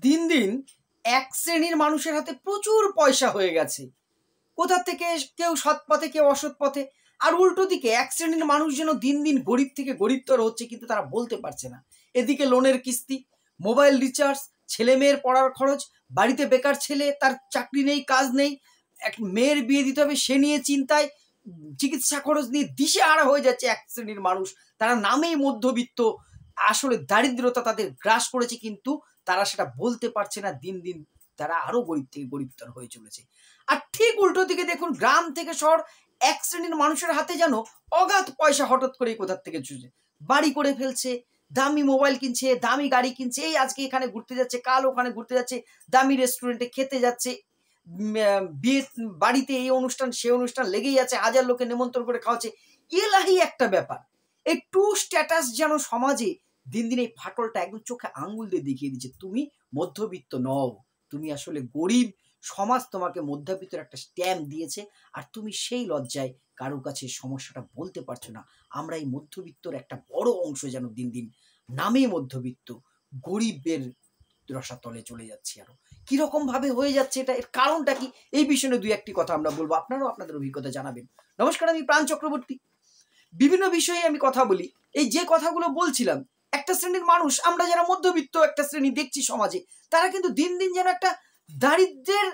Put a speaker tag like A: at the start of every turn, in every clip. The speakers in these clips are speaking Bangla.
A: দিন দিন এক শ্রেণীর মানুষের হাতে প্রচুর পয়সা হয়ে গেছে। কোথা থেকে কেউ সৎ পথে, কেউ অসৎ পথে। আর উল্টো দিকে এক শ্রেণীর মানুষ যেন দিন দিন গরিব থেকে গরিবতর হচ্ছে, কিন্তু তারা বলতে পারছে না। এদিকে লোনের কিস্তি, মোবাইল রিচার্জ, ছেলে মেয়ের পড়ার খরচ, বাড়িতে বেকার ছেলে, তার চাকরি নেই, কাজ নেই, এক মেয়ের বিয়ে দিতে হবে সে নিয়ে চিন্তায়, চিকিৎসা খরচ নিয়ে দিশেহারা হয়ে যাচ্ছে এক শ্রেণীর মানুষ। তারা নামেই মধ্যবিত্ত, আসলে দারিদ্রতা তাদের গ্রাস করেছে, কিন্তু তারা সেটা বলতে পারছে না। দিন দিন তারা আরো গরিব থেকে গরিবতর হয়ে চলেছে। আর ঠিক উল্টো দিকে দেখুন, গ্রাম থেকে শহর এক শ্রেণীর মানুষের হাতে যেন অগাধ পয়সা হঠাৎ করে কোথার থেকে চুষে বাড়ি করে ফেলছে, দামি মোবাইল কিনছে, দামি গাড়ি কিনছে, এই আজকে এখানে ঘুরতে যাচ্ছে, কাল ওখানে ঘুরতে যাচ্ছে, দামি রেস্টুরেন্টে খেতে যাচ্ছে, বিয়ে বাড়িতে এই অনুষ্ঠান সে অনুষ্ঠান লেগেই আছে, হাজার লোকে নিমন্ত্রণ করে খাওয়াচ্ছে। এলাহি একটা ব্যাপার। এই টু স্ট্যাটাস যেন সমাজে দিন দিন এই ফাটলটা একদম চোখে আঙ্গুল দিয়ে দেখিয়ে দিচ্ছে, তুমি মধ্যবিত্ত নও, তুমি আসলে গরিব। সমাজ তোমাকে মধ্যবিত্তের একটা স্ট্যাম্প দিয়েছে, আর তুমি সেই লজ্জায় কারো কাছে সমস্যাটা বলতে পারছো না। আমরা এই মধ্যবিত্তর একটা বড় অংশ যেন দিন দিন নামে মধ্যবিত্ত গরিবের রসাতলে চলে যাচ্ছি। আরো কিরকম ভাবে হয়ে যাচ্ছে এটা, এর কারণটা কি, এই বিষয়ে দুই একটি কথা আমরা বলবো, আপনারাও আপনাদের অভিজ্ঞতা জানাবেন। নমস্কার, আমি প্রাণ চক্রবর্তী। বিভিন্ন বিষয়ে আমি কথা বলি। এই যে কথাগুলো বলছিলাম, একটা শ্রেণীর মানুষ, আমরা যারা মধ্যবিত্ত একটা শ্রেণী দেখছি সমাজে, তারা কিন্তু দিন দিন যেন একটা দারিদ্রের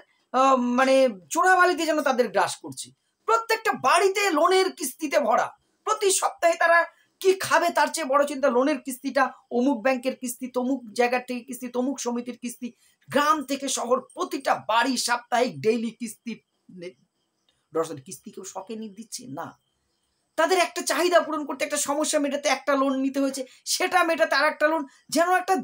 A: মানে চোরাবালিতে যেন তাদের গ্রাস করছে। প্রত্যেকটা বাড়িতে লোনের কিস্তিতে ভরা, প্রতি সপ্তাহে তারা কি খাবে তার চেয়ে বড় চিন্তা লোনের কিস্তিটা, অমুক ব্যাংকের কিস্তি, তমুক জায়গার থেকে কিস্তি, তমুক সমিতির কিস্তি। গ্রাম থেকে শহর প্রতিটা বাড়ি সাপ্তাহিক ডেইলি কিস্তি। কিস্তি কেউ শখে নিয়ে দিচ্ছে না, তাদের একটা চাহিদা পূরণ করতে, একটা সমস্যা মেটাতে একটা লোন নিতে হয়েছে, সেটা মেটাতে আর একটা লোন, যেন একটা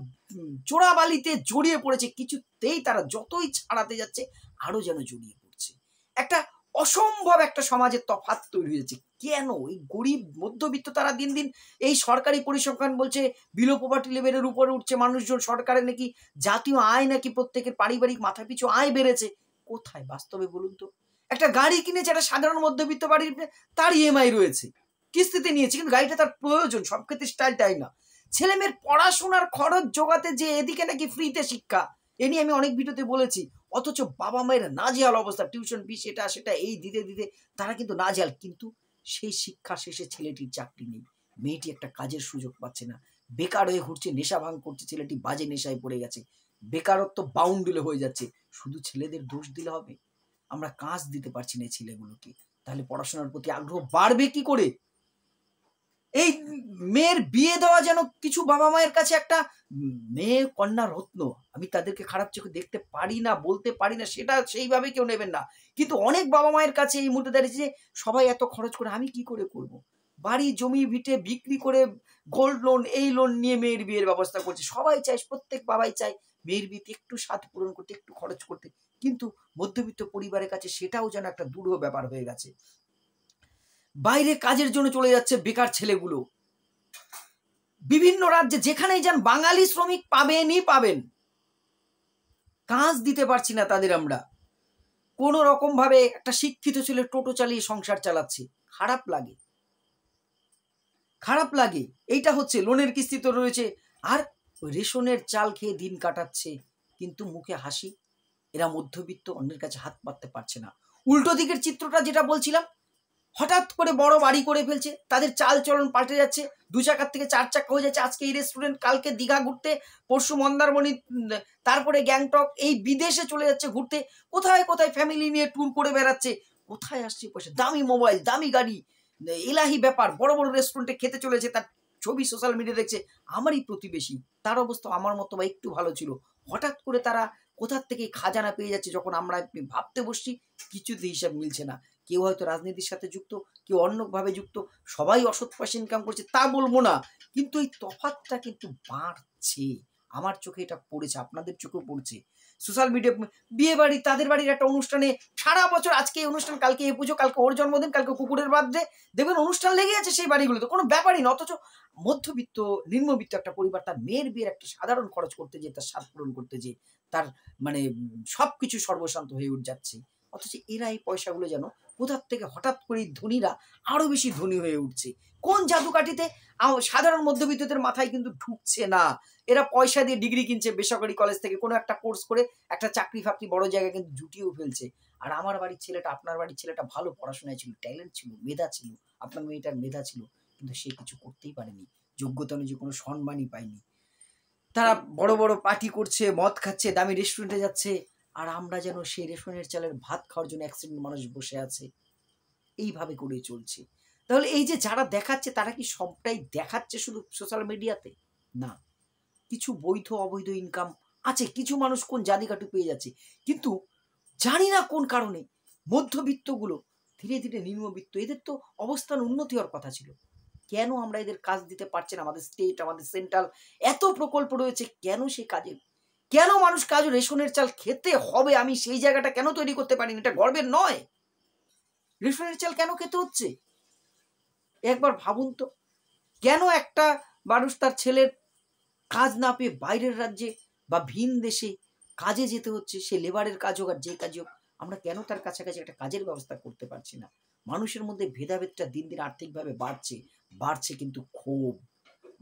A: চোরাবালিতে জড়িয়ে পড়েছে। কিছুতেই তারা যতই ছাড়াতে যাচ্ছে আরো যেন জড়িয়ে পড়ছে। একটা অসম্ভব একটা সমাজের তফাৎ তৈরি হয়েছে। কেন এই গরিব মধ্যবিত্ত তারা দিন দিন, এই সরকারি পরিসংখ্যান বলছে বিলো পভার্টি লেভেলের উপরে উঠছে মানুষজন, সরকারের নাকি জাতীয় আয় নাকি প্রত্যেকের পারিবারিক মাথাপিছু আয় বেড়েছে। কোথায় বাস্তবে বলুন তো? একটা গাড়ি কিনেছে একটা সাধারণ মধ্যবিত্ত বাড়ির, তার ইএমআই রয়েছে, কিস্তিতে নিয়েছে, কিন্তু গাড়িটা তার প্রয়োজন, সব ক্ষেত্রে স্টাইলটাই না। ছেলে মেয়ের পড়াশোনার খরচ জোগাতে যে এদিকে নাকি ফ্রিতে শিক্ষা, এ নিয়ে আমি অনেক ভিডিওতে বলেছি, অথচ বাবা মায়ের নাজেহাল অবস্থা, টিউশন ফি সেটা সেটা এই দিতে দিতে তারা কিন্তু নাজেহাল। কিন্তু সেই শিক্ষা শেষে ছেলেটির চাকরি নেই, মেয়েটি একটা কাজের সুযোগ পাচ্ছে না, বেকার হয়ে ঘুরছে, নেশা ভাঙ করছে, ছেলেটি বাজে নেশায় পড়ে গেছে, বেকারত্ব বাউন্ডুলে হয়ে যাচ্ছে। শুধু ছেলেদের দোষ দিলে হবে? আমরা কাজ দিতে পারছি না ছেলেগুলোকে, তাহলে পড়াশোনার প্রতি আগ্রহ বাড়বে কি করে? এই মেয়ের বিয়ে দেওয়া যেন কিছু বাবা মায়ের কাছে একটা মেয়ে কন্যা রত্ন। আমি তাদেরকে খারাপ চোখে দেখতে পারি না, বলতে পারি না, সেটা সেইভাবে কেউ নেবেন না। কিন্তু অনেক বাবা মায়ের কাছে এই মুহূর্তে দাঁড়িয়েছে যে সবাই এত খরচ করে আমি কি করে করব? বাড়ি জমি ভিটে বিক্রি করে গোল্ড লোন এই লোন নিয়ে মেয়ের বিয়ের ব্যবস্থা করছে। সবাই চায়, প্রত্যেক বাবাই চায় মেয়ের বিয়েতে একটু স্বাদ পূরণ করতে, একটু খরচ করতে, কিন্তু মধ্যবিত্ত পরিবারের কাছে সেটাও যেন একটা দূরহ ব্যাপার হয়ে গেছে। বাইরে কাজের জন্য চলে যাচ্ছে বেকার ছেলেগুলো, বিভিন্ন রাজ্যে যেখানেই যান বাঙালি শ্রমিক পাবেনই পাবেন। কাজ দিতে পারছি না তাদের আমরা। কোন রকম ভাবে একটা শিক্ষিত ছেলে টোটো চালিয়ে সংসার চালাচ্ছে, খারাপ লাগে, খারাপ লাগে। এইটা হচ্ছে লোনের কিস্তি তো রয়েছে, আর রেশনের চাল খেয়ে দিন কাটাচ্ছে, কিন্তু মুখে হাসি। এরা মধ্যবিত্ত, অন্যের কাছে হাত পাততে পারছে না। উল্টো দিকের চিত্রটা যেটা বলছিলাম, হঠাৎ করে বড় বাড়ি করে ফেলছে, তাদের চাল চলন পাল্টে যাচ্ছে, 2 চাকার থেকে 4 চাকা হয়ে যাচ্ছে। আজকে এই রেস্টুরেন্ট, কালকে দীঘা ঘুরতে, পরশু মন্দারমণি, তারপরে গ্যাংটক, এই বিদেশে চলে যাচ্ছে ঘুরতে। কোথায় কোথায় ফ্যামিলি নিয়ে ট্যুর করে বেড়াচ্ছে। কোথায় আসছে পয়সা? দামি মোবাইল, দামি গাড়ি, এলাহি ব্যাপার। বড় বড় রেস্টুরেন্টে খেতে চলেছে, তার ছবি সোশ্যাল মিডিয়া দেখছে। আমারই প্রতিবেশী, তার অবস্থা আমার মতো বা একটু ভালো ছিল, হঠাৎ করে তারা কোথার থেকে খাজানা পেয়ে যাচ্ছে, যখন আমরা ভাবতে বসছি কিছুতে হিসাব মিলছে না। কেউ হয়তো রাজনীতির সাথে যুক্ত, কেউ অন্যভাবে যুক্ত, সবাই অসৎ পয়সা ইনকাম করছে, তা বলবো না, কিন্তু এই তফাৎটা কিন্তু বাড়ছে। আমার চোখে এটা পড়েছে, আপনাদের চোখেও পড়ছে। সোশ্যাল মিডিয়া, বিয়ে বাড়ি, তাদের বাড়ির একটা অনুষ্ঠানে সারা বছর, আজকে এই অনুষ্ঠান, কালকে এই পুজো, কালকে ওর জন্মদিন, কালকে কুকুরের বার্থডে, দেখবেন অনুষ্ঠান লেগে আছে সেই বাড়িগুলোতে, কোনো ব্যাপারই না। অথচ মধ্যবিত্ত নিম্নবিত্ত একটা পরিবার তার মেয়ের বিয়ের একটা সাধারণ খরচ করতে যেয়ে, তার স্বাদ পূরণ করতে যেয়ে তার মানে সবকিছু সর্বশান্ত হয়ে উঠে যাচ্ছে। অথচ এরা এই পয়সাগুলো যেন কোথার থেকে হঠাৎ করে ধনীরা আরো বেশি ধনী হয়ে উঠছে। কোন জাদুকাঠিতে সাধারণ মধ্যবিত্তদের মাথায় কিন্তু ঢুকছে না। এরা পয়সা দিয়ে ডিগ্রি কিনছে বেসরকারি কলেজ থেকে, কোনো একটা কোর্স করে একটা চাকরি ফাকরি বড় জায়গায় কিন্তু জুটিয়েও ফেলছে। আর আমার বাড়ির ছেলেটা, আপনার বাড়ির ছেলেটা ভালো পড়াশোনায় ছিল, ট্যালেন্ট ছিল, মেধা ছিল, আপনার মেয়েটার মেধা ছিল, কিন্তু সে কিছু করতেই পারেনি, যোগ্যতা অনুযায়ী কোনো সম্মানই পায়নি। তারা বড় বড় পার্টি করছে, মদ খাচ্ছে, দামি রেস্টুরেন্টে যাচ্ছে, আর আমরা যেন সেই রেশনের চালের ভাত খাওয়ার জন্য এক শ্রেণীর মানুষ বসে আছে। এইভাবে করে চলছে। তাহলে এই যে যারা দেখাচ্ছে তারা কি সবটাই দেখাচ্ছে শুধু সোশ্যাল মিডিয়াতে? না, কিছু বৈধ অবৈধ ইনকাম আছে, কিছু মানুষ কোন জাদিকাটু পেয়ে যাচ্ছে, কিন্তু জানি না কোন কারণে মধ্যবিত্তগুলো ধীরে ধীরে নিম্নবিত্ত, এদের তো অবস্থান উন্নতি হওয়ার কথা ছিল, কেন আমরা এদের কাজ দিতে পারছি না? আমাদের স্টেট, আমাদের সেন্ট্রাল এত প্রকল্প রয়েছে, কেন সে কাজে, কেন মানুষ কাজ রেশনের চাল খেতে হবে, আমি সেই জায়গাটা কেন তৈরি করতে পারিনি? এটা গর্বের নয়? রেশনের চাল কেন খেতে হচ্ছে একবার ভাবুন তো। কেন একটা মানুষ তার ছেলের কাজ না পেয়ে বাইরের রাজ্যে বা ভিন দেশে কাজে যেতে হচ্ছে? সে লেবারের কাজ হোক আর যে কাজ হোক, আমরা কেন তার কাছাকাছি একটা কাজের ব্যবস্থা করতে পারছি না? মানুষের মধ্যে ভেদাভেদটা দিন দিন আর্থিকভাবে বাড়ছে, কিন্তু ক্ষোভ,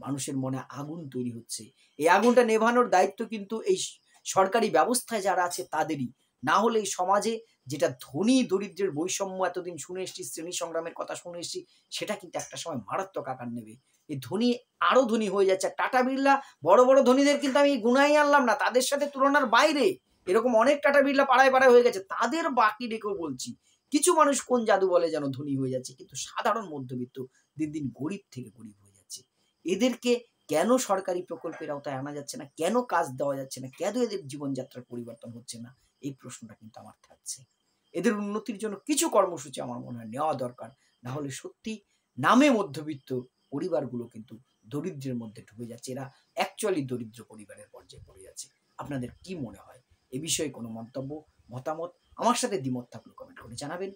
A: মানুষের মনে আগুন তৈরি হচ্ছে। এই আগুনটা নেভানোর দায়িত্ব কিন্তু এই সরকারি ব্যবস্থায় যারা আছে তাদেরই। না হলে এই সমাজে যেটা ধনী দরিদ্রের বৈষম্য এতদিন শুনে এসছি, শ্রেণী সংগ্রামের কথা শুনে এসছি, সেটা কিন্তু একটা সময় মারাত্মক আকার নেবে। এই ধনী আরো ধনী হয়ে যাচ্ছে। টাটা বিড়লা, বড় বড় ধনীদের কিন্তু আমি গুনাই আনলাম না, তাদের সাথে তুলনার বাইরে। এরকম অনেক টাটা বিড়লা পাড়ায় পাড়ায় হয়ে গেছে, তাদের বাকি রেখেও বলছি কিছু মানুষ কোন জাদু বলে যেন ধনী হয়ে যাচ্ছে, কিন্তু সাধারণ মধ্যবিত্ত দিন দিন গরিব থেকে গরিব হয়ে যাচ্ছে। এদেরকে কেন সরকারি প্রকল্পের আওতায় আনা যাচ্ছে না? কেন কাজ দেওয়া যাচ্ছে না? কেন এদের জীবনযাত্রার পরিবর্তন হচ্ছে না? এই প্রশ্নটা কিন্তু আমার থাকছে। এদের উন্নতির জন্য কিছু কর্মসূচি আমার মনে হয় নেওয়া দরকার। না হলে সত্যি নামে মধ্যবিত্ত পরিবারগুলো কিন্তু দরিদ্রের মধ্যে ঢুকে যাচ্ছে। এরা অ্যাকচুয়ালি দরিদ্র পরিবারের পর্যায়ে পড়ে যাচ্ছে। আপনাদের কি মনে হয়? এ বিষয়ে কোনো মতামত আমার সাথে দ্বিমত থাকলে কমেন্ট করে জানাবেন।